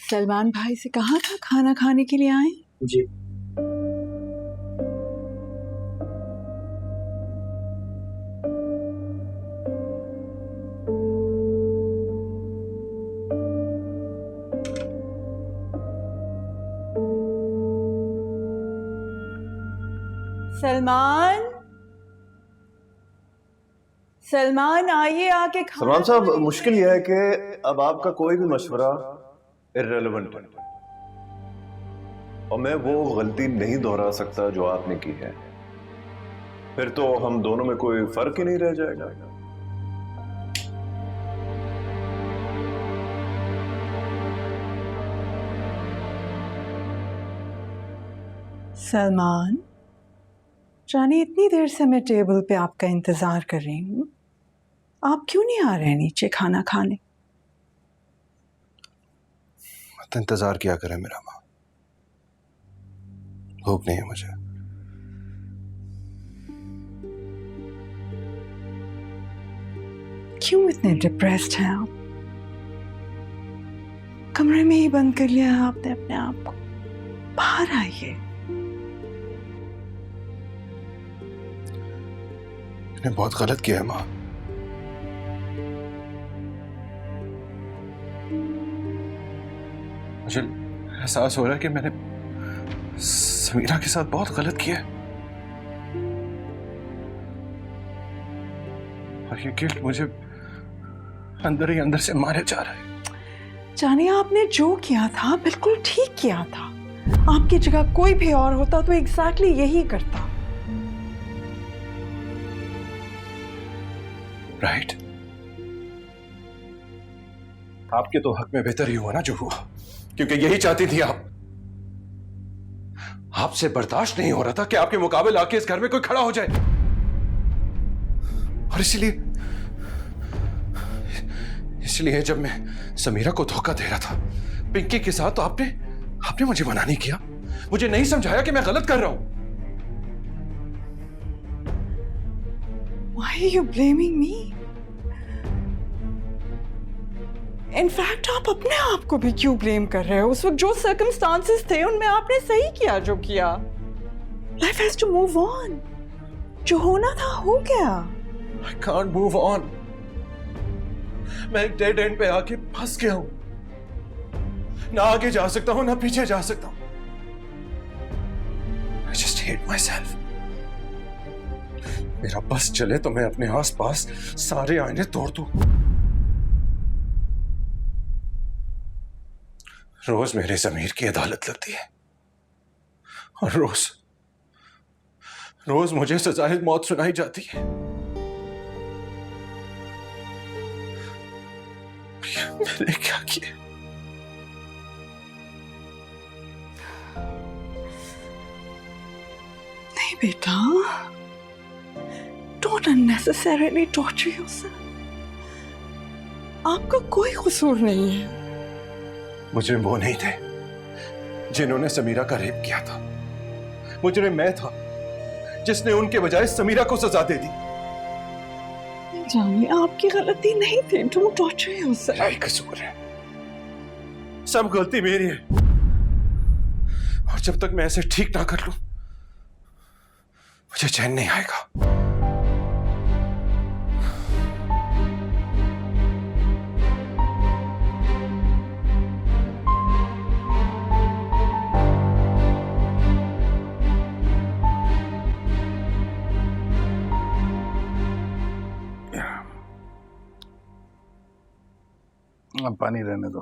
सलमान भाई से कहा था खाना खाने के लिए आए? जी। सलमान, सलमान आइए आके खाना। सलमान साहब, मुश्किल यह है कि अब आपका कोई भी मशवरा इर्रेलेवेंट है और मैं वो गलती नहीं दोहरा सकता जो आपने की है। फिर तो हम दोनों में कोई फर्क ही नहीं रह जाएगा। सलमान, जाने इतनी देर से मैं टेबल पे आपका इंतजार कर रही हूँ, आप क्यों नहीं आ रहे नीचे खाना खाने? मत इंतजार किया करें मेरा माँ, भूख नहीं है मुझे। क्यों इतने डिप्रेस्ड हैं आप? कमरे में ही बंद कर लिया है आपने अपने आप को। बाहर आइए। मैंने बहुत गलत किया है माँ। मुझे एहसास हो रहा है कि मैंने समीरा के साथ बहुत गलत किया है और ये गिल्ट मुझे अंदर ही अंदर से मारे जा रहा है। जानिए, आपने जो किया था बिल्कुल ठीक किया था। आपकी जगह कोई भी और होता तो एग्जैक्टली यही करता। राइट। आपके तो हक में बेहतर ही हुआ ना जो हुआ, क्योंकि यही चाहती थी आप। आपसे बर्दाश्त नहीं हो रहा था कि आपके मुकाबले आके इस घर में कोई खड़ा हो जाए, और इसलिए जब मैं समीरा को धोखा दे रहा था पिंकी के साथ, तो आपने मुझे मना नहीं किया, मुझे नहीं समझाया कि मैं गलत कर रहा हूं। Why are you blaming me? In fact आप अपने आप को भी क्यों ब्लेम कर रहे हो? उस वक्त जो सर्कमस्टांसेस थे उनमें आपने सही किया जो किया। Life has to move on. जो होना था हो गया। I can't move on. मैं एक डेड एंड पे आके फंस गया हूं, ना आगे जा सकता हूं ना पीछे जा सकता हूं। I just hate myself. मेरा बस चले तो मैं अपने आसपास सारे आईने तोड़ दूं। रोज मेरे ज़मीर की अदालत लगती है और रोज मुझे सजाए मौत सुनाई जाती है। मैंने क्या किया? नहीं बेटा, don't unnecessarily torture yourself. आपका कोई कसूर नहीं है। मुजरिम वो नहीं थे जिन्होंने समीरा का रेप किया था, मुजरिम मैं था जिसने उनके बजाय समीरा को सजा दे दी। जानिए, आपकी गलती नहीं थी। Don't torture yourself. मेरा ही कसूर है, सब गलती मेरी है, और जब तक मैं ऐसे ठीक ना कर लूं मुझे चैन नहीं आएगा। अब पानी रहने दो।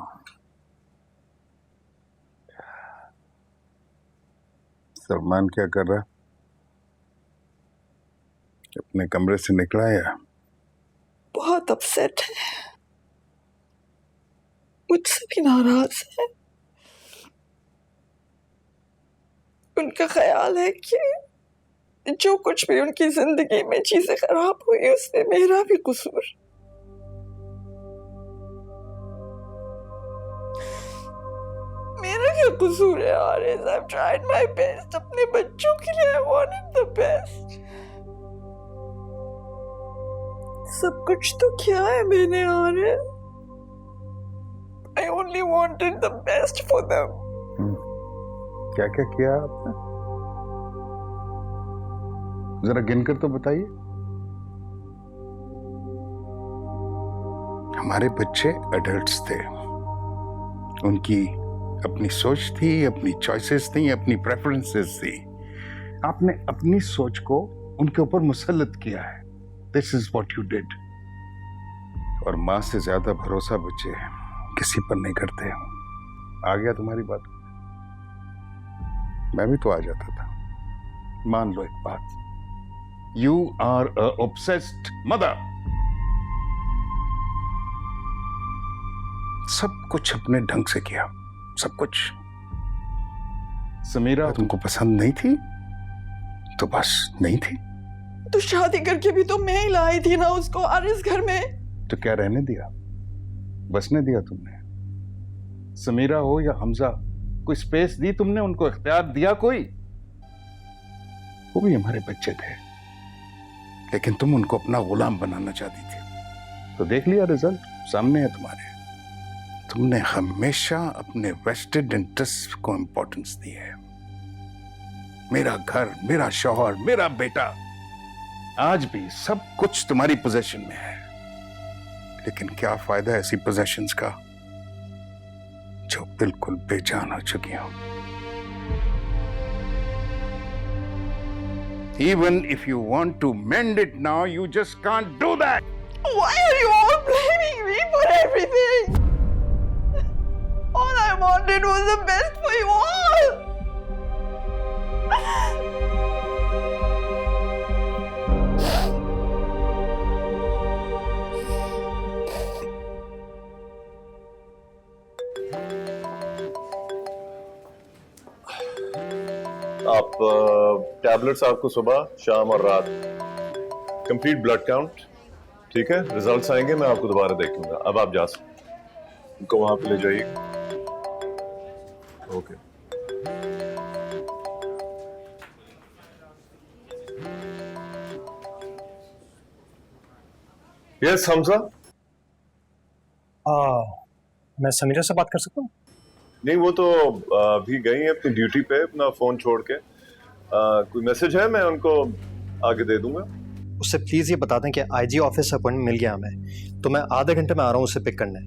सलमान क्या कर रहा है? अपने कमरे से निकला या? बहुत अपसेट है, मुझसे भी नाराज है। उनका ख्याल है कि जो कुछ भी उनकी जिंदगी में चीजें खराब हुई उसमें मेरा भी कसूर। मेरा क्या कसूर है? I've tried my best अपने बच्चों के लिए। I wanted the best. सब कुछ तो किया है मैंने, Ariz. I only wanted the best for them. क्या क्या किया आपने? जरा गिनकर तो बताइए। हमारे बच्चे एडल्ट्स थे, उनकी अपनी सोच थी, अपनी चॉइसेस थी, अपनी प्रेफरेंसेस थी। आपने अपनी सोच को उनके ऊपर मुसल्लत किया है। This is what you did. और मां से ज्यादा भरोसा बच्चे किसी पर नहीं करते। आ गया तुम्हारी बात? मैं भी तो आ जाता था। मान लो एक बात, you are a obsessed mother. सब कुछ अपने ढंग से किया, सब कुछ। समीरा तुमको पसंद नहीं थी तो बस नहीं थी। तो शादी करके भी तो मैं ही लाई थी ना उसको, और इस घर में तो क्या रहने दिया, बसने दिया तुमने? समीरा हो या हमजा, कोई स्पेस दी तुमने उनको, इख्तियार दिया कोई? वो भी हमारे बच्चे थे, लेकिन तुम उनको अपना गुलाम बनाना चाहती थी। तो देख लिया रिजल्ट, सामने है तुम्हारे। तुमने हमेशा अपने वेस्टेड इंटरेस्ट को इंपॉर्टेंस दी है। मेरा घर, मेरा शौहर, मेरा बेटा, आज भी सब कुछ तुम्हारी पोजीशन में है। लेकिन क्या फायदा ऐसी पोजीशंस का जो बिल्कुल बेजान हो चुकी हो। Even if you want to mend it now, you just can't do that. Why are you all blaming me for everything? All I wanted was the best for you all. आप tablets आपको सुबह, शाम और रात। Complete blood count, ठीक है? Results आएंगे, मैं आपको दोबारा देख लूंगा। अब आप जा सकते, उनको वहां पे ले जाइए। ओके। यस हमजा। मैं समीरा से बात कर सकता हूँ? नहीं, वो तो अभी गई है अपनी ड्यूटी पे, अपना फोन छोड़ के। कोई मैसेज है, मैं उनको आगे दे दूंगा। उससे प्लीज ये बता दें कि आईजी ऑफिस अपॉइंटमेंट मिल गया हमें, तो मैं आधे घंटे में आ रहा हूँ उसे पिक करने।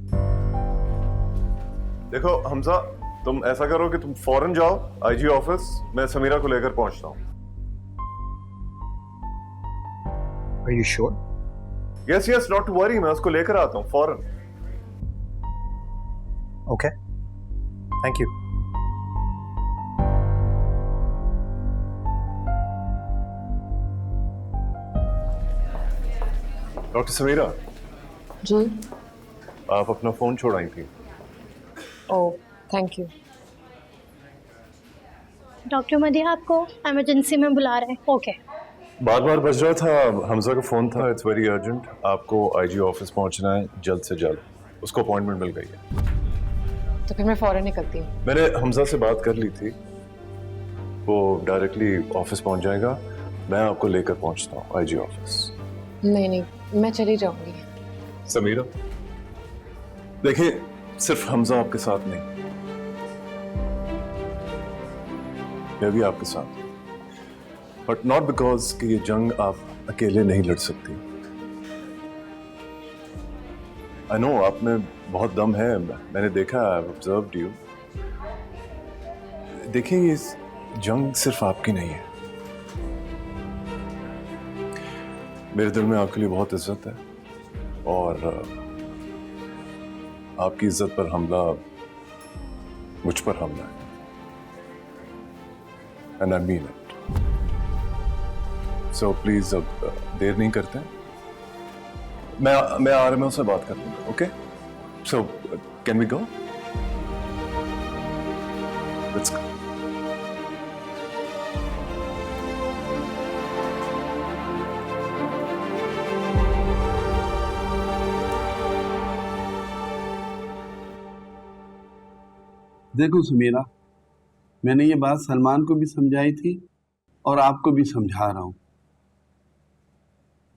देखो हमजा, तुम ऐसा करो कि तुम फौरन जाओ आईजी ऑफिस, मैं समीरा को लेकर पहुंचता हूँ। Are you sure? Yes yes, not to worry, मैं उसको लेकर आता हूँ फौरन। Okay. Thank you. Doctor Samira ji. आप अपना फोन छोड़ आई थी। Oh, thank you. Doctor Madiha आपको इमरजेंसी में बुला रहे हैं। ओके। बार बार बज रहा था, हमजा का फोन था। इट्स वेरी अर्जेंट, आपको आईजी ऑफिस पहुंचना है जल्द से जल्द। उसको अपॉइंटमेंट मिल गई है। तो फिर मैं फौरन निकलती हूँ। मैंने हमजा से बात कर ली थी, वो डायरेक्टली ऑफिस पहुंच जाएगा। मैं आपको लेकर पहुंचता हूँ आईजी ऑफिस। नहीं नहीं, मैं चली जाऊंगी। समीरा देखिए, सिर्फ हमजा आपके साथ नहीं, मैं भी आपके साथ, बट नॉट बिकॉज कि ये जंग आप अकेले नहीं लड़ सकती। आई नो आप में बहुत दम है, मैंने देखा, आई हैव ऑब्जर्व्ड यू। देखिए, ये जंग सिर्फ आपकी नहीं है, मेरे दिल में आपके लिए बहुत इज्जत है, और आपकी इज्जत पर हमला मुझ पर हमला है, and I mean it. So please अब देर नहीं करते, मैं आ रहा, मैं उससे बात कर लूंगा। Okay, so can we go? Let's go. देखो समीरा, मैंने ये बात सलमान को भी समझाई थी और आपको भी समझा रहा हूं।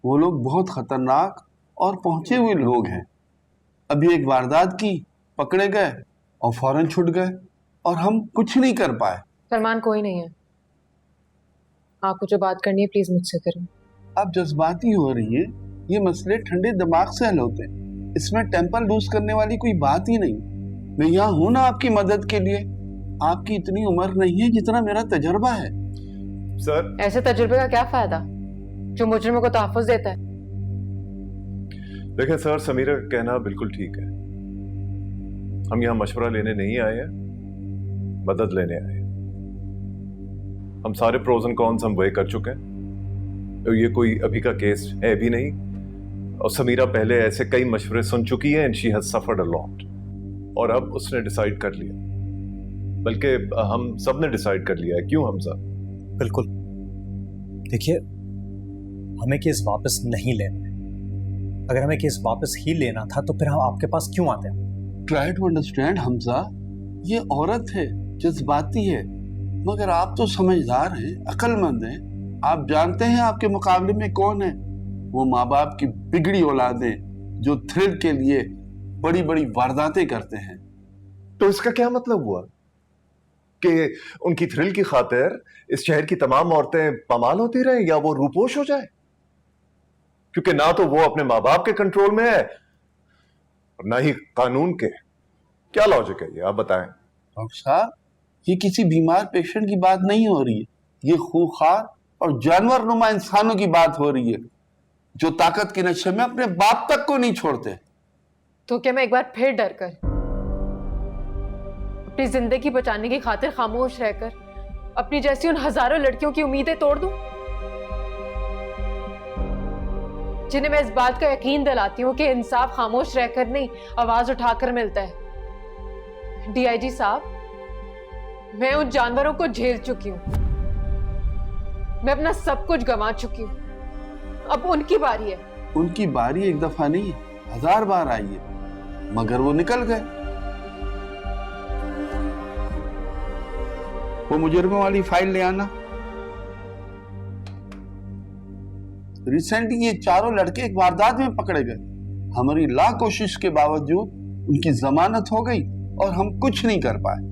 वो लोग बहुत खतरनाक और पहुंचे हुए लोग हैं। अभी एक वारदात की, पकड़े गए और फौरन छूट गए और हम कुछ नहीं कर पाए। सलमान कोई नहीं है, आपको जो बात करनी है प्लीज मुझसे करें। आप जज्बाती हो रही है, ये मसले ठंडे दिमाग से हल होते हैं, इसमें टेम्पर लूज करने वाली कोई बात ही नहीं। मैं यहाँ हूं ना आपकी मदद के लिए। आपकी इतनी उम्र नहीं है जितना मेरा तजर्बा है। सर, ऐसे तजुर्बे का क्या फायदा जो मुजरिमों को तहफ्फुज देता है। देखिए सर, समीरा का कहना बिल्कुल ठीक है। हम यहाँ मशवरा लेने नहीं आए हैं, मदद लेने आए हैं। हम सारे प्रोज एंड कॉन्स हम वे कर चुके हैं। तो ये कोई अभी का केस है भी नहीं, और समीरा पहले ऐसे कई मशवरे सुन चुकी है and she has suffered a lot. और अब उसने डिसाइड कर लिया, बल्कि हम सब ने डिसाइड कर लिया है। क्यों हमजा? बिल्कुल। देखिए, हमें केस वापस नहीं लेना है। अगर हमें केस वापस ही लेना था तो फिर हम आपके पास क्यों आते हैं? ट्राई टू अंडरस्टैंड हमजा, ये औरत है, जज्बाती है, मगर आप तो समझदार हैं, अक्लमंद हैं। आप जानते हैं आपके मुकाबले में कौन है। वो माँ बाप की बिगड़ी औलादें जो थ्रिल के लिए बड़ी बड़ी वारदातें करते हैं। तो इसका क्या मतलब हुआ कि उनकी थ्रिल की खातिर इस शहर की तमाम औरतें पामाल होती रहें या वो रूपोश हो जाए? क्योंकि ना तो वो अपने माँ बाप के कंट्रोल में है और ना ही कानून के। क्या लॉजिक है ये, आप बताएं। डॉक्टर साहब, ये किसी बीमार पेशेंट की बात नहीं हो रही है, ये खूंखार और जानवर नुमा इंसानों की बात हो रही है जो ताकत के नशे में अपने बाप तक को नहीं छोड़ते। तो क्या मैं एक बार फिर डर कर अपनी जिंदगी बचाने की खातिर खामोश रहकर अपनी जैसी उन हजारों लड़कियों की उम्मीदें तोड़ दूं, जिन्हें मैं इस बात का यकीन दिलाती हूं कि इंसाफ खामोश रहकर नहीं, आवाज उठाकर मिलता है। डीआईजी साहब, मैं उन जानवरों को झेल चुकी हूं, मैं अपना सब कुछ गंवा चुकी हूं, अब उनकी बारी है। उनकी बारी एक दफा नहीं, 1000 बार आई है, मगर वो निकल गए। वो मुजरिमों वाली फाइल ले आना। रिसेंटली ये चारों लड़के एक वारदात में पकड़े गए। हमारी लाख कोशिश के बावजूद उनकी जमानत हो गई और हम कुछ नहीं कर पाए।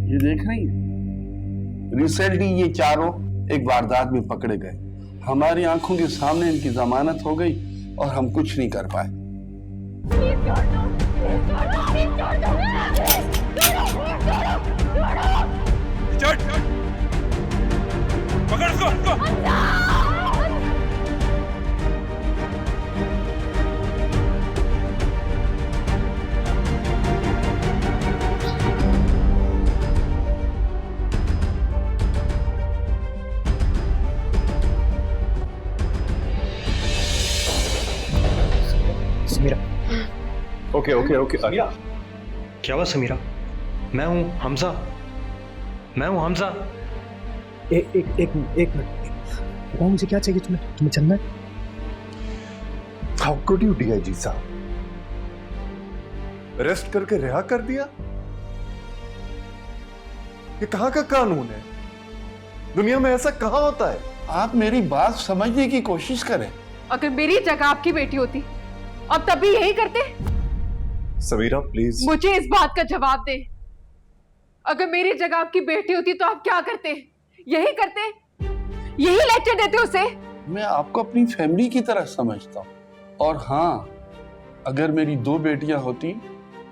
ये देख रही है, रिसेंटली ये चारों एक वारदात में पकड़े गए। हमारी आंखों के सामने इनकी जमानत हो गई और हम कुछ नहीं कर पाए। पकड़ उसको। समीरा। Okay okay okay. क्या हुआ समीरा? मैं हूं हमजा, मैं हूं हमजा। एक मिनट बताओ, मुझे क्या चाहिए? तुम्हें चलना है? हाउ कुड यू डीआईजी साहब, अरेस्ट करके रिहा कर दिया? ये कहां का कानून है? दुनिया में ऐसा कहां होता है? आप मेरी बात समझने की कोशिश करें। अगर मेरी जगह आपकी बेटी होती अब तब भी यही करते? समीरा प्लीज। मुझे इस बात का जवाब दे। अगर मेरी जगह आपकी बेटी होती तो आप क्या करते? यही करते? यही लेक्चर देते उसे? मैं आपको अपनी फैमिली की तरह समझता हूँ, और हाँ, अगर मेरी 2 बेटियां होती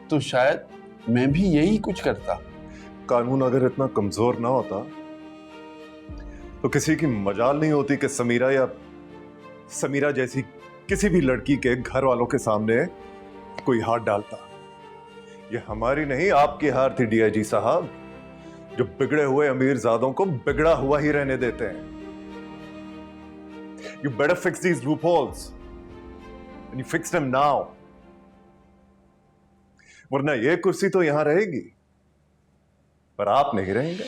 तो शायद मैं भी यही कुछ करता। कानून अगर इतना कमजोर ना होता तो किसी की मजाल नहीं होती कि समीरा या समीरा जैसी किसी भी लड़की के घर वालों के सामने कोई हाथ डालता। ये हमारी नहीं, आपकी हार थी डीआईजी साहब, जो बिगड़े हुए अमीरजादों को बिगड़ा हुआ ही रहने देते हैं। You better fix these loopholes and you fix them now, वरना ये कुर्सी तो यहां रहेगी पर आप नहीं रहेंगे।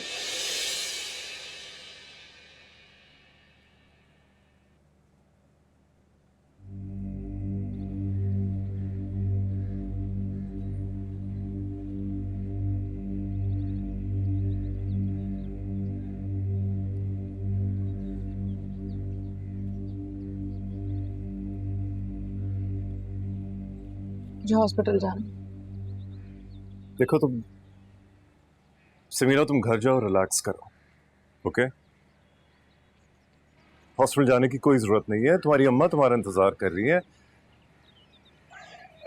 मुझे हॉस्पिटल जाना। देखो तुम समीरा, तुम घर जाओ, रिलैक्स करो, ओके? हॉस्पिटल जाने की कोई जरूरत नहीं है, तुम्हारी अम्मा तुम्हारा इंतजार कर रही है।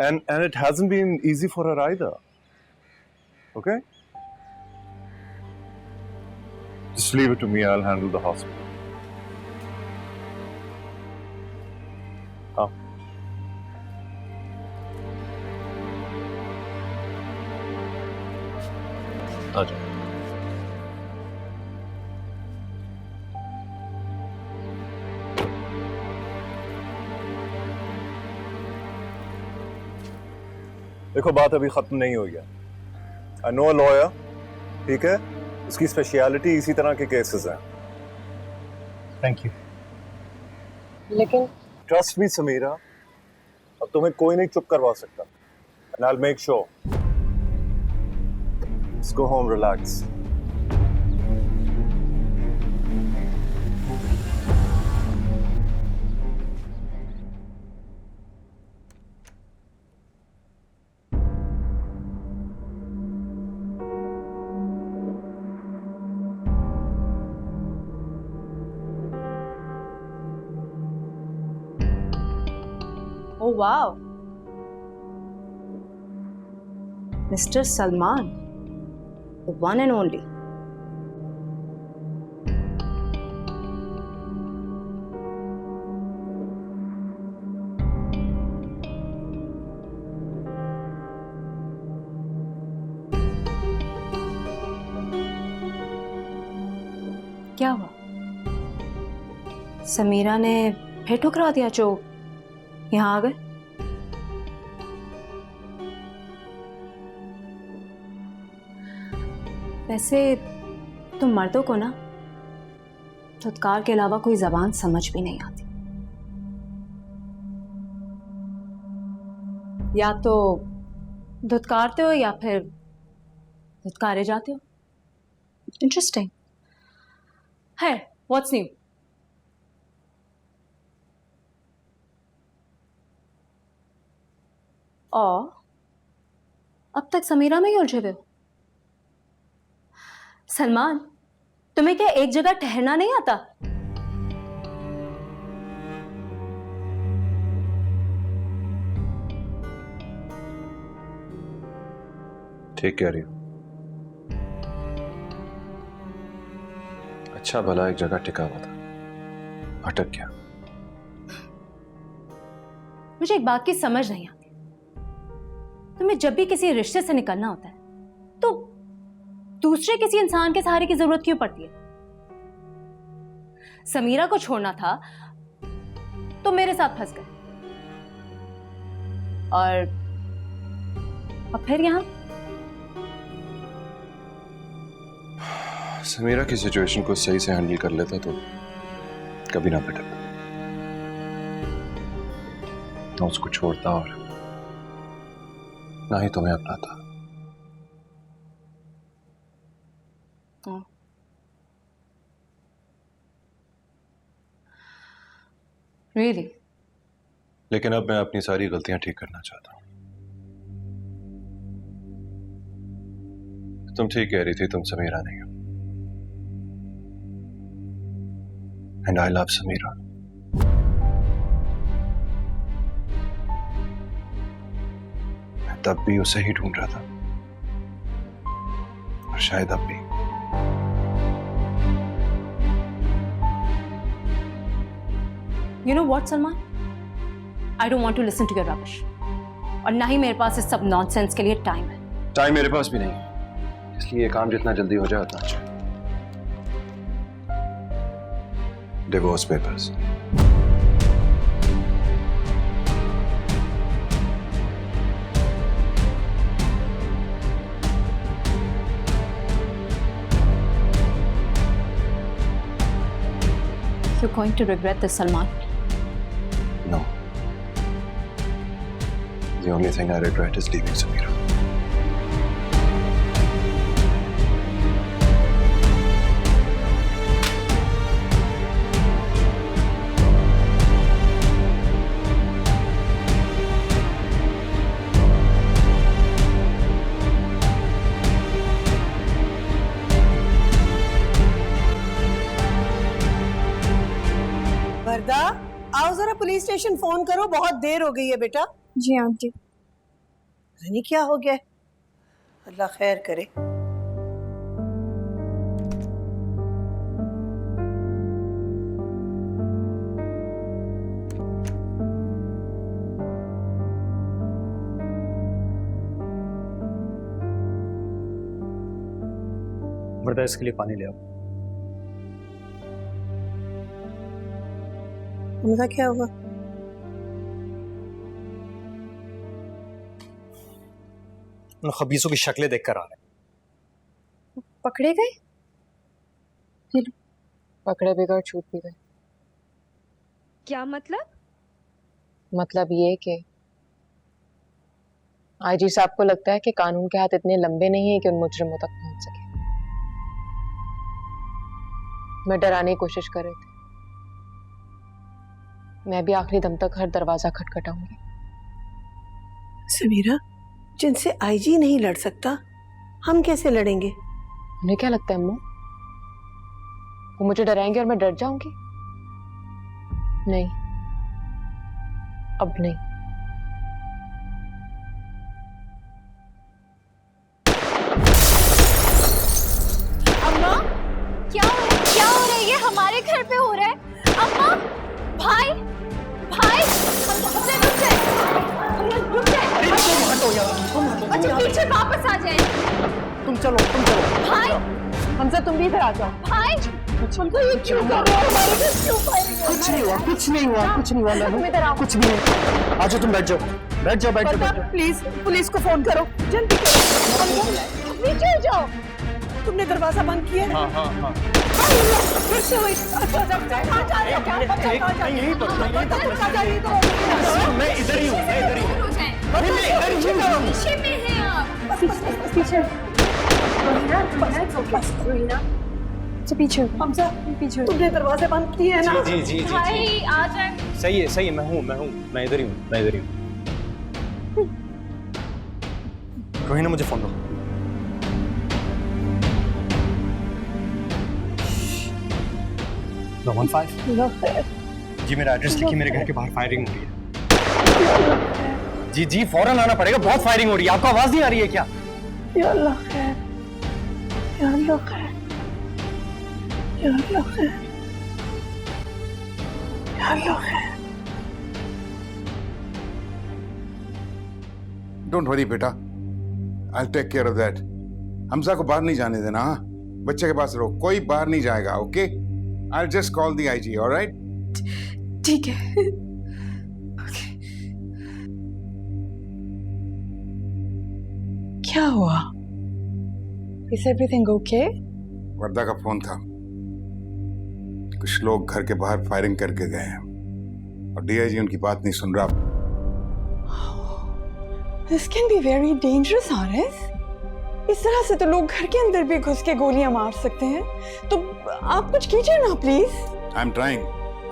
And it hasn't been easy for her either, okay? Just leave it to me, I will handle the hospital. हाँ, आ जाओ। देखो, बात अभी खत्म नहीं हुई है। आई नो अ लॉयर, ठीक है? उसकी स्पेशलिटी इसी तरह के केसेस हैं। Thank you. लेकिन ट्रस्ट मी समीरा, अब तुम्हें कोई नहीं चुप करवा सकता। And I will make sure. Let's go home, relax. Oh wow. Mr. Salman, the one and only. क्या हुआ? समीरा ने फिर ठुकरा दिया जो यहाँ आ गए? वैसे तुम मर्दों को ना धुतकार के अलावा कोई जबान समझ भी नहीं आती। या तो धुतकारते हो या फिर धुतकारे जाते हो। इंटरेस्टिंग है। What's new? और अब तक समीरा में ही उलझे हुए हो। सलमान, तुम्हें क्या एक जगह ठहरना नहीं आता? ठीक कह रही हो। अच्छा भला एक जगह टिका हुआ था, भटक गया। मुझे एक बात की समझ नहीं आती। तुम्हें जब भी किसी रिश्ते से निकलना होता है तो दूसरे किसी इंसान के सहारे की जरूरत क्यों पड़ती है? समीरा को छोड़ना था तो मेरे साथ फंस गए, और अब फिर यहां। समीरा की सिचुएशन को सही से हैंडल कर लेता तो कभी ना भटकता, ना उसको छोड़ता और ना ही तुम्हें अपनाता। Really? लेकिन अब मैं अपनी सारी गलतियां ठीक करना चाहता हूं। तुम ठीक कह रही थी, तुम समीरा नहीं हो। And I love Sameera. मैं तब भी उसे ही ढूंढ रहा था, और शायद अब भी। You know what, Salman? I don't want to listen to your rubbish. और ना ही मेरे पास इस सब नॉनसेंस के लिए टाइम है। टाइम मेरे पास भी नहीं है, इसलिए ये काम जितना जल्दी हो जाए उतना अच्छा। Divorce papers. You're going to regret this, Salman. No. The only thing I regret is leaving Samira. Police station phone करो, बहुत देर हो गई है बेटा। जी आंटी। पता नहीं क्या हो गया है। अल्लाह खैर करे। मर्दा इसके लिए पानी ले आओ। उनका क्या हुआ? उन खबीसों की शक्लें देखकर आ रहे। पकड़े गए? पकड़े भी गए, छूट भी गए। क्या मतलब? मतलब ये कि आईजी साहब को लगता है कि कानून के हाथ इतने लंबे नहीं है कि उन मुजरिमों तक पहुंच सके। मैं डराने की कोशिश कर रहे थे। मैं भी आखिरी दम तक हर दरवाजा खटखटाऊंगी। समीरा, जिनसे आईजी नहीं लड़ सकता, हम कैसे लड़ेंगे? उन्हें क्या लगता है अम्मू? वो मुझे डराएंगे और मैं डर जाऊंगी? नहीं, अब नहीं। अम्मा, क्या हो रहा है? क्या हो रहा है? ये हमारे घर पे हो रहा है। अम्मा, भाई, भाई, रुक जाए। अच्छा, पीछे वापस आ जाए। तुम चलो। भाई, हमसे तुम भी इधर आ जाओ। भाई, हमको ये क्यों कर रहे हो? हमारे घर क्यों फायरिंग हो रही है? कुछ नहीं हुआ। तुम इधर आओ। कुछ भी नहीं। आ जाओ, तुम बैठ जाओ। प्लीज पुलिस को फोन करो, जल्दी करो। नीचे जाओ। तुमने दरवाजा बंद किया है? हाँ। कैसे हुई? मैं इधर ही हूँ। पीछे में है आप। पीछे। पीछे। हमजा, पीछे। तुमने दरवाजे बंद किए है ना? जी। भाई आ जाए। सही है। मैं इधर ही हूँ। रोहिना, मुझे फोन दो। No 15। जी मेरा एड्रेस लिखिए, मेरे घर के बाहर फायरिंग हो रही है। जी फौरन आना पड़ेगा, बहुत फायरिंग हो रही है। आपको आवाज नहीं आ रही है क्या? या अल्लाह खैर, या अल्लाह खैर, या अल्लाह खैर, या अल्लाह खैर। डोंट वरी बेटा, I will take care of that. Hamza को बाहर नहीं जाने देना। हाँ, बच्चे के पास रहो, कोई बाहर नहीं जाएगा। Okay, I will just call the IG. Alright? ठीक है। क्या हुआ? Is everything okay? वर्दा का फोन था। कुछ लोग घर के बाहर फायरिंग करके गए हैं और डीआईजी उनकी बात नहीं सुन रहा। This can be very dangerous, Arif. इस तरह से तो लोग घर के अंदर भी घुस के गोलियां मार सकते हैं। तो आप कुछ कीजिए ना please. I am trying.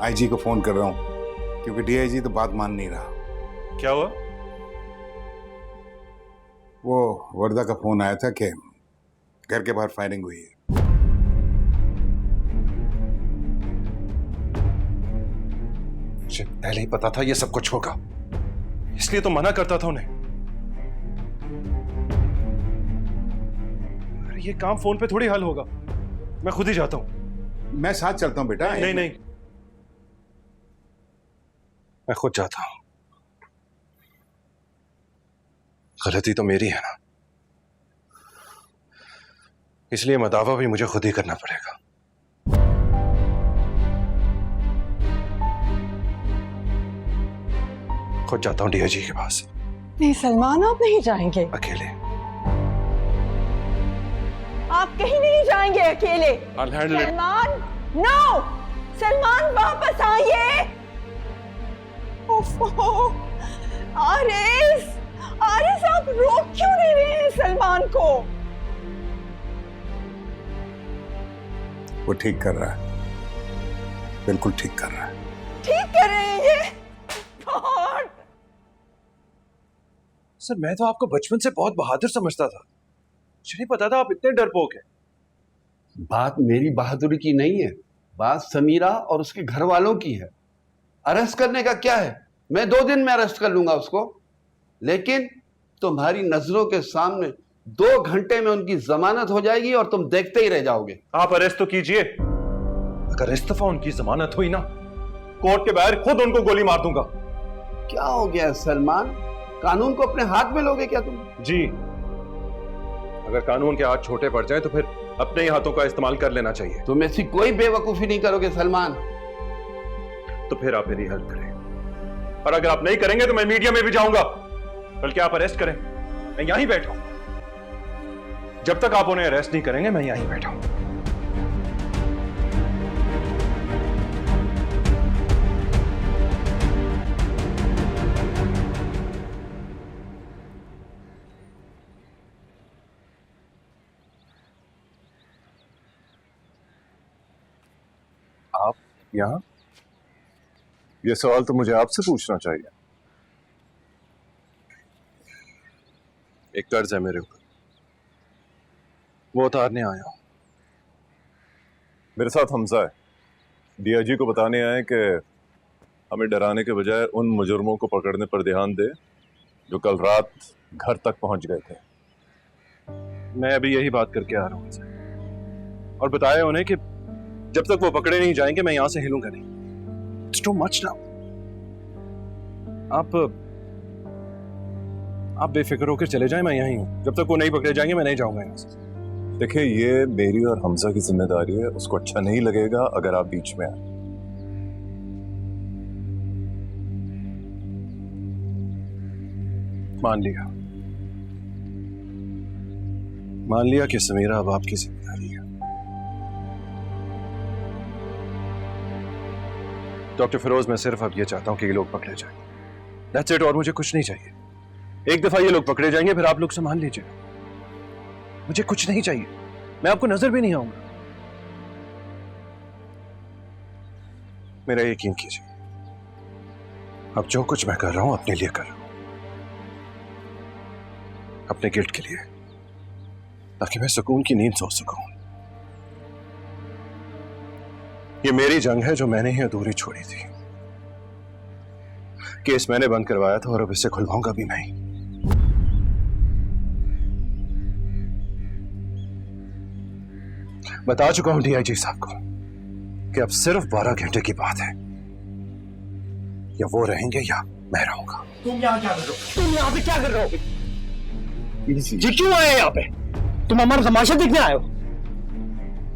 IG को फोन कर रहा हूँ क्योंकि डीआईजी तो बात मान नहीं रहा। क्या हुआ? वो वर्दा का फोन आया था कि घर के बाहर फायरिंग हुई है। मुझे पहले ही पता था ये सब कुछ होगा, इसलिए तो मना करता था उन्हें। अरे ये काम फोन पे थोड़ी हल होगा, मैं खुद ही जाता हूं। मैं साथ चलता हूं बेटा। नहीं, मैं खुद जाता हूं। गलती तो मेरी है ना, इसलिए मदावा भी मुझे खुद ही करना पड़ेगा। खुद जाता हूं डीआईजी के पास। नहीं सलमान, आप नहीं जाएंगे अकेले। आप कहीं नहीं जाएंगे अकेले। I'll handle it. Salman, no! Salman वापस आइए। ओफो, आरिफ, आप रोक क्यों नहीं रहे हैं सलमान को? वो ठीक कर रहा है, बिल्कुल ठीक कर रहा है। ठीक कर रहे हैं ये? गॉड! सर, मैं तो आपको बचपन से बहुत बहादुर समझता था, मुझे नहीं पता था आप इतने डरपोक हैं। बात मेरी बहादुरी की नहीं है, बात समीरा और उसके घर वालों की है। अरेस्ट करने का क्या है, मैं 2 दिन में अरेस्ट कर लूंगा उसको, लेकिन तुम्हारी नजरों के सामने 2 घंटे में उनकी जमानत हो जाएगी और तुम देखते ही रह जाओगे। आप अरेस्ट तो कीजिए, अगर इस दफा उनकी जमानत हुई ना, कोर्ट के बाहर खुद उनको गोली मार दूंगा। क्या हो गया सलमान, कानून को अपने हाथ में लोगे क्या तुम? जी, अगर कानून के हाथ छोटे पड़ जाए तो फिर अपने ही हाथों का इस्तेमाल कर लेना चाहिए। तुम ऐसी कोई बेवकूफी नहीं करोगे सलमान। तो फिर आप मेरी हेल्प करें, और अगर आप नहीं करेंगे तो मैं मीडिया में भी जाऊंगा। बल्कि आप अरेस्ट करें, मैं यहीं बैठा हूं। जब तक आप उन्हें अरेस्ट नहीं करेंगे मैं यहीं बैठा हूं। आप यहां? यह सवाल तो मुझे आपसे पूछना चाहिए। एक कर्ज है मेरे ऊपर, वो उतारने आया हूं। मेरे साथ हमजा है, डीआईजी को बताने आए कि हमें डराने के बजाय उन मुजरमों को पकड़ने पर ध्यान दे जो कल रात घर तक पहुंच गए थे। मैं अभी यही बात करके आ रहा हूं उनसे, और बताया उन्हें कि जब तक वो पकड़े नहीं जाएंगे मैं यहां से हिलूंगा नहीं। It's too much now. आप बेफिक्र होकर चले जाएं, मैं यहीं हूं। जब तक वो नहीं पकड़े जाएंगे मैं नहीं जाऊंगा यहां से। देखिए, ये मेरी और हमजा की जिम्मेदारी है, उसको अच्छा नहीं लगेगा अगर आप बीच में आए। मान लिया कि समीरा अब आपकी जिम्मेदारी है। डॉक्टर फिरोज, मैं सिर्फ अब ये चाहता हूं कि ये लोग पकड़े जाएं। दैट्स इट, और मुझे कुछ नहीं चाहिए। एक दफा ये लोग पकड़े जाएंगे फिर आप लोग संभाल लीजिएगा। मुझे कुछ नहीं चाहिए, मैं आपको नजर भी नहीं आऊंगा। मेरा यकीन कीजिए, अब जो कुछ मैं कर रहा हूं अपने लिए कर रहा हूं, अपने गिल्ट के लिए, ताकि मैं सुकून की नींद सो सकूं। ये मेरी जंग है जो मैंने ही अधूरी छोड़ी थी। केस मैंने बंद करवाया था और अब इसे खुलवाऊंगा भी नहीं। बता चुका हूं डीआईजी साहब को कि अब सिर्फ 12 घंटे की बात है, या वो रहेंगे या मैं रहूंगा। तुम यहाँ क्या कर रहे हो? तुम यहाँ पे क्या कर रहे हो? जी क्यों आए यहाँ पे? तुम हमारा तमाशा देखने आए हो?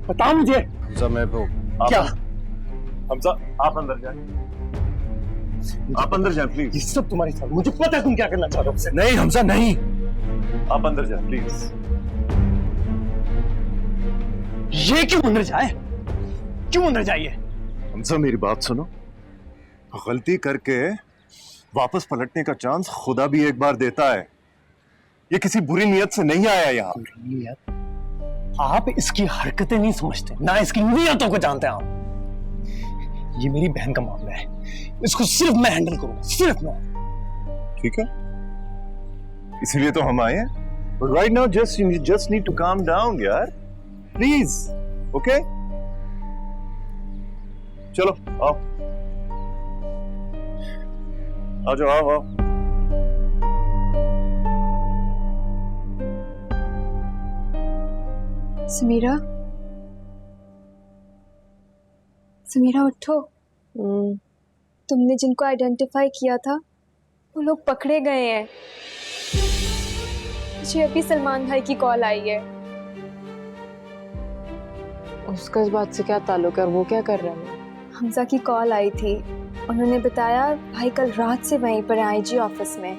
बताओ मुझे। हमजा, मैं वो क्या? हमजा, आप अंदर जाएं। आप अंदर जाएं प्लीज। ये सब तुम्हारी साथ, मुझे पता है तुम क्या करना चाह रहे हो। नहीं हमजा, नहीं। आप अंदर जाएं प्लीज। ये क्यों अंदर जाए? क्यों अंदर जाइए? हमजा, मेरी बात सुनो। गलती करके वापस पलटने का चांस खुदा भी एक बार देता है। ये किसी बुरी नीयत से नहीं आया यहाँ। नियत? आप इसकी हरकतें नहीं समझते, ना इसकी नियतों को जानते हैं आप। ये मेरी बहन का मामला है, इसको सिर्फ मैं हैंडल करूंगा, सिर्फ मैं। ठीक है, इसीलिए तो हम आए हैं। Right now just need to calm down यार, प्लीज। ओके, चलो आओ, आ जाओ, आओ आओ। समीरा, समीरा उठो। तुमने जिनको आइडेंटिफाई किया था वो लोग पकड़े गए हैं। मुझे अभी सलमान भाई की कॉल आई है। उसका इस बात से क्या ताल्लुक है और वो क्या कर रहा है? हमजा की कॉल आई थी, उन्होंने बताया भाई कल रात से वहीं पर है आईजी ऑफिस में।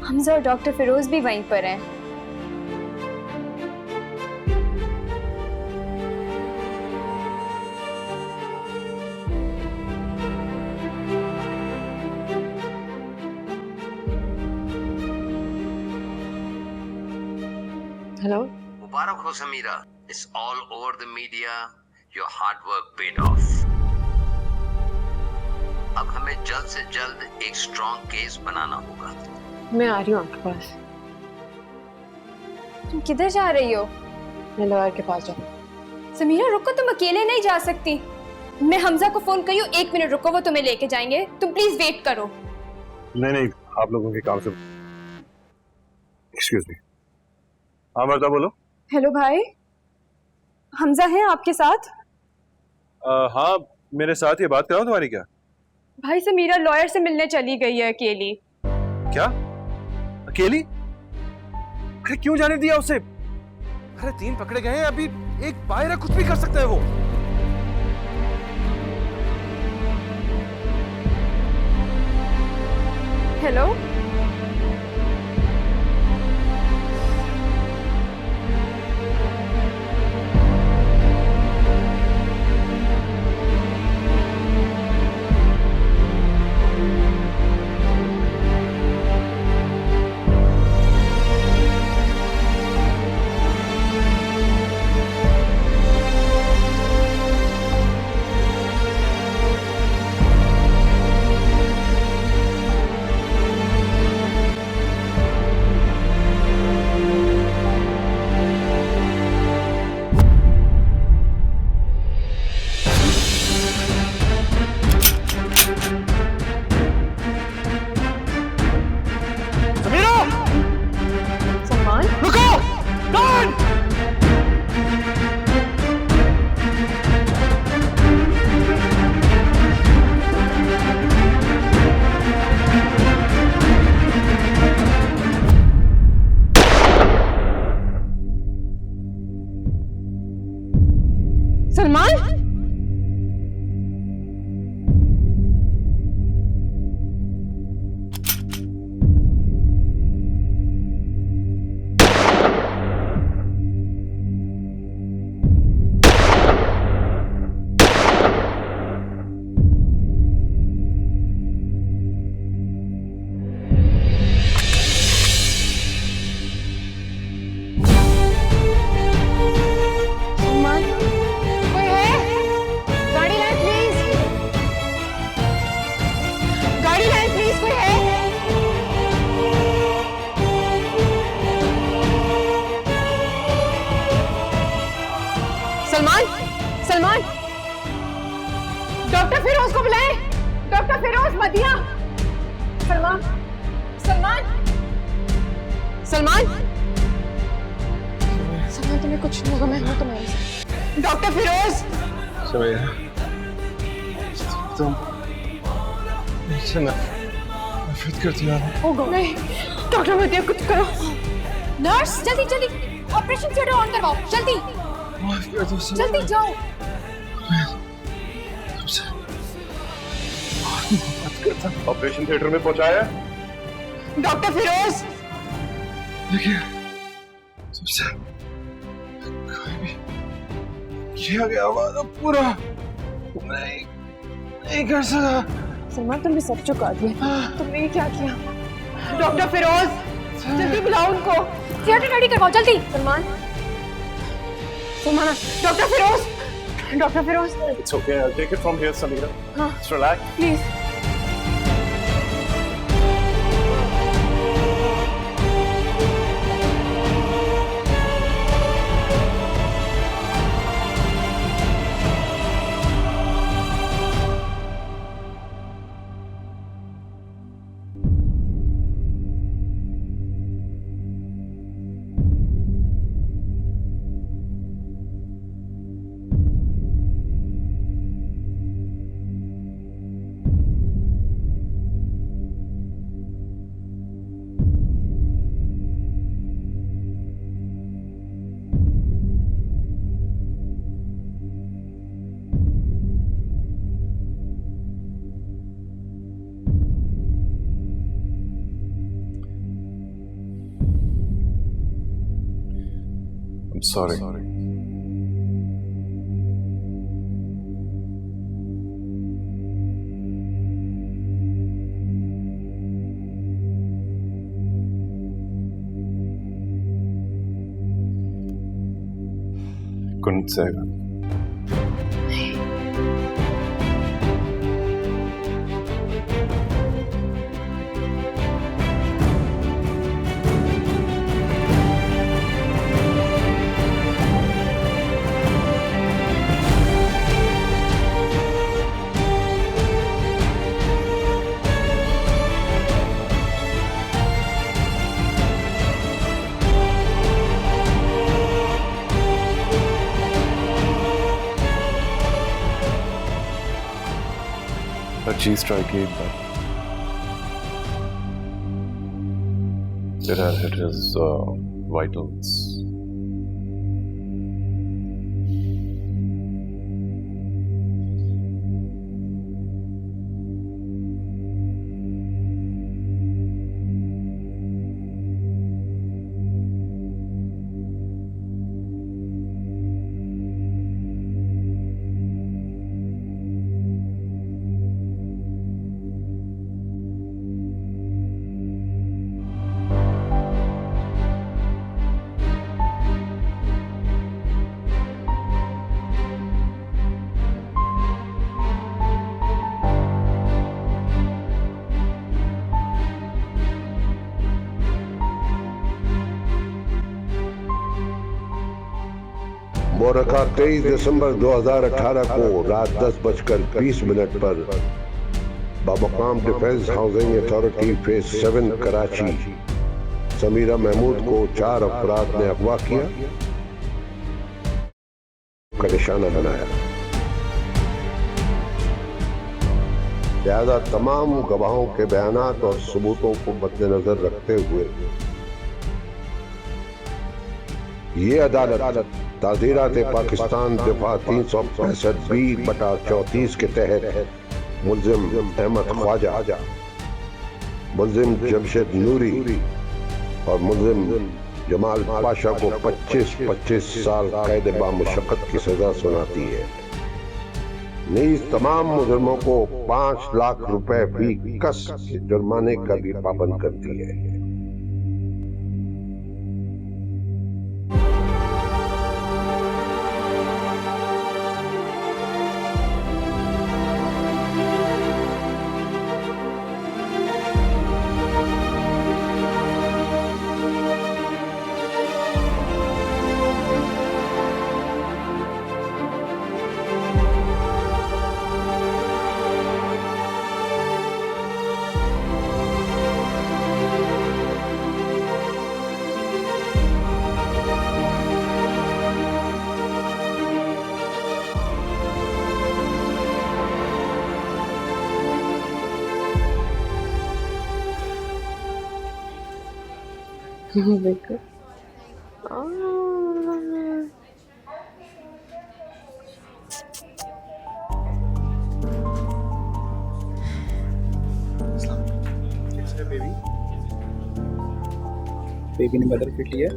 हमजा और डॉक्टर फिरोज भी वहीं पर हैं। हेलो, मुबारक हो Sameera, it's all over the media, your hard work paid off. अब हमें जल्द से जल्द एक स्ट्रॉन्ग केस बनाना होगा। मैं आ रही हूँ आपके पास। तुम किधर जा रही हो? मैं लॉयर के पास जाऊँ। समीरा रुको, तुम अकेले नहीं जा सकती। मैं हमजा को फोन करी हूँ, 1 मिनट रुको, वो तुम्हें लेके जाएंगे, तुम प्लीज वेट करो। नहीं, आप लोगों के काम से। Excuse me. हाँ मर्दा बोलो। हेलो भाई, हमजा है आपके साथ? हाँ मेरे साथ, ये बात कराओ तुम्हारी। क्या भाई समीरा लॉयर से मिलने चली गई है अकेली। क्या अकेली? अरे क्यों जाने दिया उसे? अरे 3 पकड़े गए हैं, अभी एक बाहर है, कुछ भी कर सकता है वो। हेलो सलमान, सलमान, डॉक्टर फिरोज को बुलाएं, डॉक्टर फिरोज मदिया। सलमान, सलमान, सलमान, सलमान तुम्हें कुछ नहीं होगा, मैं हूं तुम्हारे साथ। डॉक्टर फिरोज। समीरा तुम मुझसे नफरत करती हो। नहीं डॉक्टर मदिया, कुछ करो। नर्स जल्दी जल्दी ऑपरेशन थिएटर ऑन करवाओ, जल्दी जल्दी जाओ। ऑपरेशन थिएटर में पहुंचाया डॉक्टर फिरोज। देखिए सबसे कोई भी किया गया वादा पूरा नहीं कर सका। सलमान तुमने सब चुका दिया, तुमने ये क्या किया? डॉक्टर फिरोज जल्दी बुलाओ उनको, थिएटर रेडी करवाओ जल्दी। Salman, Salman, doctor Firoz, doctor Firoz. It's okay, I'll take it from here, Samira. हाँ Just relax. Please. I'm sorry. Couldn't save him. चीज ट्राई की एक बार। It has hit his vitals. मोरखा 23 दिसंबर 2018 को रात 10:20 पर बमकाम defence housing authority phase 7 Karachi Samira Mahmood को 4 अफराद ने अगवा किया का निशाना बनाया। लिहाजा तमाम गवाहों के बयानात और सबूतों को मद्देनजर रखते हुए ये अदालत ताज़ीरात पाकिस्तान दिफा 365B/34 के तहत मुल्जिम अहमद ख्वाजा, मुल्जिम जमशेद नूरी और मुल्जिम जमाल पाशा को 25-25 साल कैद बामुशक्कत की सजा सुनाती है। नीज तमाम मुजरिमों को 5 लाख रुपए फी कस जुर्माने का भी पाबंद करती है। देखो बेबी ने बदल फिट लिया।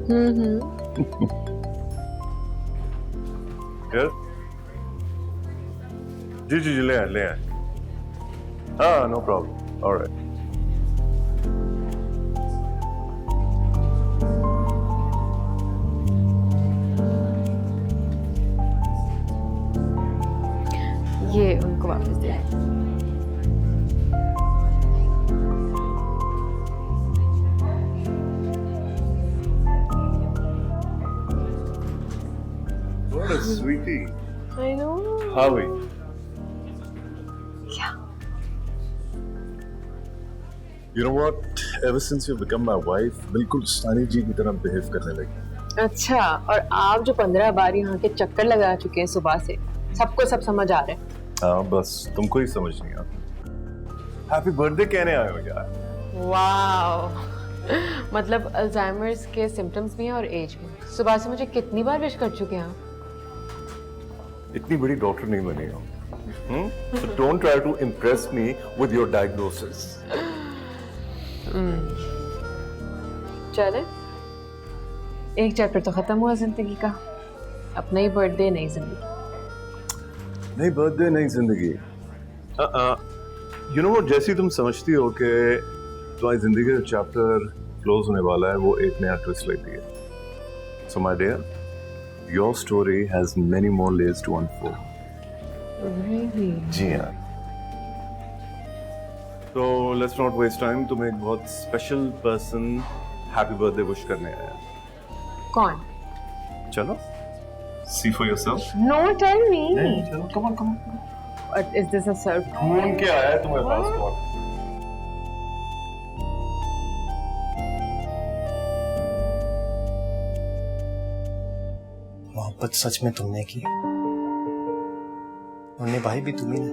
जी ले आए। हाँ, नो प्रॉब्लम, ऑलराइट। ये उनको वापस दे। What a sweetie. I know. How are you? क्या? You know what? Ever since you become my wife, बिल्कुल सानी जी की तरह बिहेव करने लगी। अच्छा, और आप जो 15 बार यहाँ के चक्कर लगा चुके हैं सुबह से, सबको सब समझ आ रहे हैं। हाँ, बस तुमको ही समझ नहीं आता। हैप्पी बर्थडे कहने आए हो यार। वाह, मतलब अल्जाइमर्स के सिम्टम्स भी हैं और एज भी। सुबह से मुझे कितनी बार विश कर चुके हैं आप? इतनी बड़ी डॉक्टर नहीं बनी हो। So don't try to impress me with your diagnosis. चले, एक चैप्टर तो खत्म हुआ जिंदगी का। अब नई बर्थडे, नई जिंदगी। नहीं बर्थडे, नहीं जिंदगी। यू नो व्हाट, जैसी तुम समझती हो कि तुम्हारी जिंदगी का चैप्टर क्लोज होने वाला है, वो एक नया ट्विस्ट लेती है। So my dear, your story has many more layers to unfold. Really? जी हाँ। तो लेट्स नॉट वेस्ट टाइम, तुम्हें एक बहुत special person happy birthday wish करने आया। कौन? चलो, see for yourself. No, tell me. नहीं, चलो, come on. Is this a surprise? ढूंढ के आया है तुम्हारे पास कौन? मोहब्बत सच में तुमने की और निभाई भी तुम्ही ने।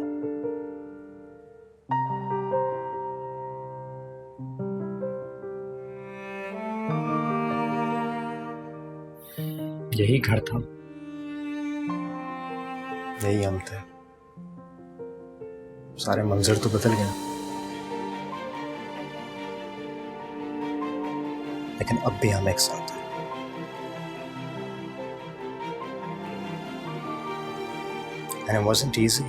यही घर था, यही हम थे। सारे मंजर तो बदल गए, लेकिन अब भी हम एक साथ हैं। And it wasn't easy.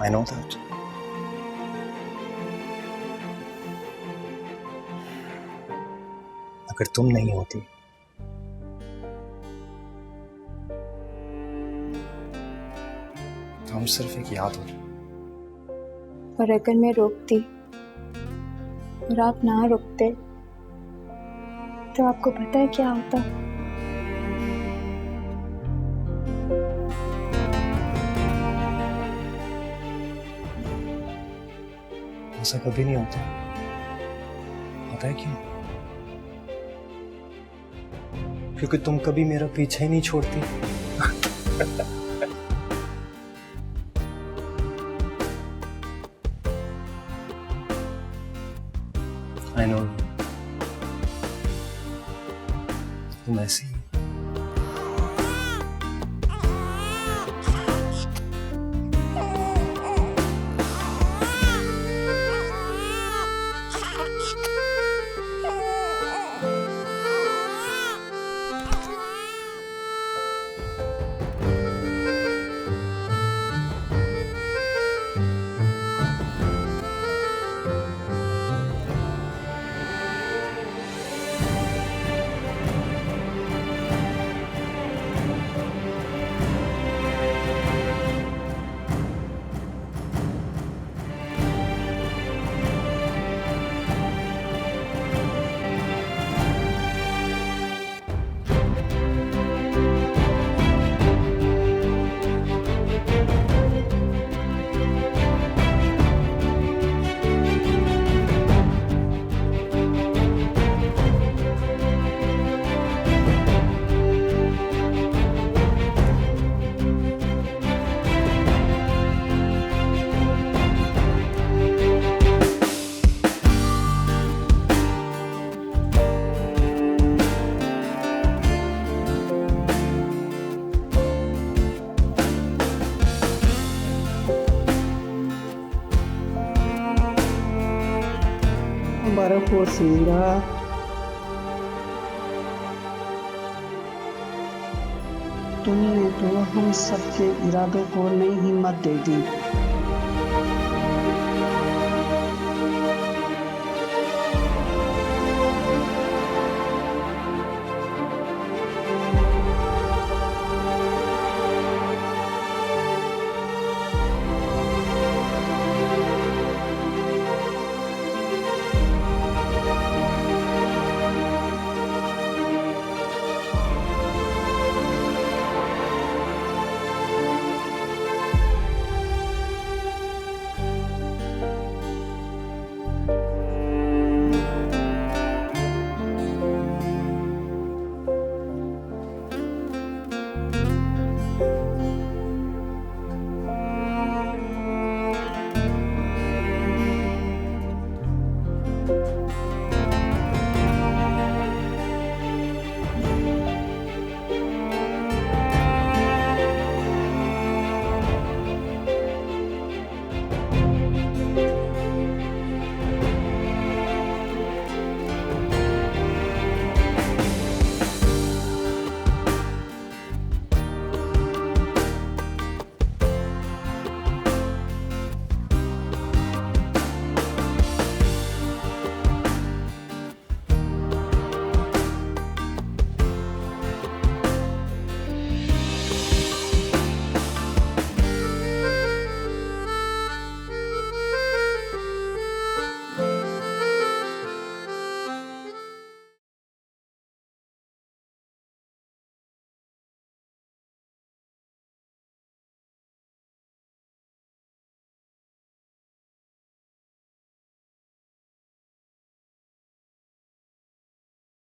I know that. अगर तुम नहीं होती तो हम सिर्फ एक याद होते। और अगर मैं रोकती और आप ना रुकते तो आपको पता है क्या होता? ऐसा कभी नहीं होता, पता है क्यों? क्योंकि तुम कभी मेरा पीछा ही नहीं छोड़ती। I know, तुम ऐसी ही। मुबारक हो समीरा। तुमने तो हम सबके इरादों को नई हिम्मत दे दी।